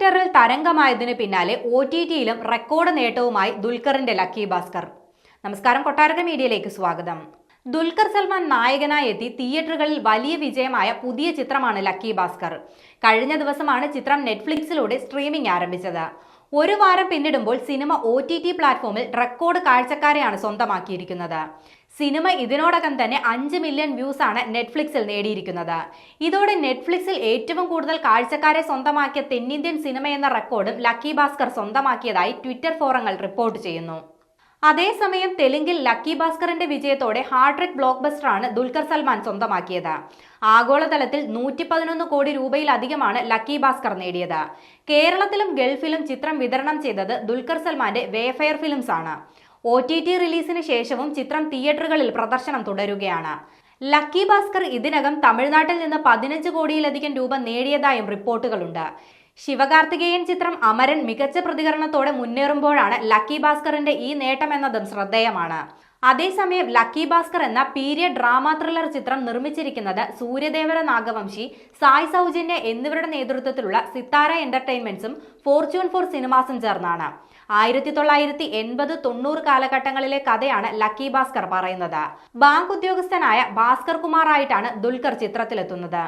തിയേറ്ററിൽ തരംഗമായതിനു പിന്നാലെ OTT-യിലും record നേട്ടവുമായി ദുൽഖറിന്റെ lucky Bhaskar. നമസ്കാരം, കൊട്ടാരക്കര മീഡിയയിലേക്ക് സ്വാഗതം. ദുൽഖർ സൽമാൻ നായകനായി എത്തി തിയേറ്ററുകളിൽ വലിയ വിജയമായ പുതിയ ചിത്രമാണ് ലക്കി ഭാസ്കർ. കഴിഞ്ഞ ദിവസമാണ് ചിത്രം നെറ്റ്ഫ്ലിക്സിലൂടെ സ്ട്രീമിംഗ് ആരംഭിച്ചത്. ഒരു വാരം പിന്നിടുമ്പോൾ സിനിമ OTT പ്ലാറ്റ്ഫോമിൽ റെക്കോർഡ് കാഴ്ചക്കാരെയാണ് സ്വന്തമാക്കിയിരിക്കുന്നത്. സിനിമ ഇതിനോടകം തന്നെ 5 മില്യൺ വ്യൂസ് ആണ് നെറ്റ്ഫ്ലിക്സിൽ നേടിയിരിക്കുന്നത്. ഇതോടെ നെറ്റ്ഫ്ലിക്സിൽ ഏറ്റവും കൂടുതൽ കാഴ്ചക്കാരെ സ്വന്തമാക്കിയ തെന്നിന്ത്യൻ സിനിമ എന്ന റെക്കോർഡും ലക്കി ഭാസ്കർ സ്വന്തമാക്കിയതായി ട്വിറ്റർ ഫോറങ്ങൾ റിപ്പോർട്ട് ചെയ്യുന്നു. അതേസമയം തെലുങ്കിൽ ലക്കി ഭാസ്കറിന്റെ വിജയത്തോടെ ഹാർട്രിക് ബ്ലോക്ക് ബസ്റ്ററാണ് ദുൽഖർ സൽമാൻ സ്വന്തമാക്കിയത്. ആഗോളതലത്തിൽ 111 കോടി രൂപയിലധികമാണ് ലക്കി ഭാസ്കർ നേടിയത്. കേരളത്തിലും ഗൾഫിലും ചിത്രം വിതരണം ചെയ്തത് ദുൽഖർ സൽമാന്റെ വേഫെയർ ഫിലിംസ് ആണ്. OTT റിലീസിന് ശേഷവും ചിത്രം തിയേറ്ററുകളിൽ പ്രദർശനം തുടരുകയാണ്. ലക്കി ഭാസ്കർ ഇതിനകം തമിഴ്നാട്ടിൽ നിന്ന് 15 കോടിയിലധികം രൂപ നേടിയതായും റിപ്പോർട്ടുകളുണ്ട്. ശിവകാർത്തികേയൻ ചിത്രം അമരൻ മികച്ച പ്രതികരണത്തോടെ മുന്നേറുമ്പോഴാണ് ലക്കി ഭാസ്കറിന്റെ ഈ നേട്ടമെന്നതും ശ്രദ്ധേയമാണ്. അതേസമയം ലക്കി ഭാസ്കർ എന്ന പീരിയഡ് ഡ്രാമ ത്രില്ലർ ചിത്രം നിർമ്മിച്ചിരിക്കുന്നത് സൂര്യദേവര നാഗവംശി, സായ് സൗജന്യ എന്നിവരുടെ നേതൃത്വത്തിലുള്ള സിത്താര എന്റർടൈൻമെന്റ്സും ഫോർച്യൂൺ 4 സിനിമാസും ചേർന്നാണ്. 1980-90 കാലഘട്ടങ്ങളിലെ കഥയാണ് ലക്കി ഭാസ്കർ പറയുന്നത്. ബാങ്ക് ഉദ്യോഗസ്ഥനായ ഭാസ്കർ കുമാർ ആയിട്ടാണ് ദുൽഖർ ചിത്രത്തിലെത്തുന്നത്.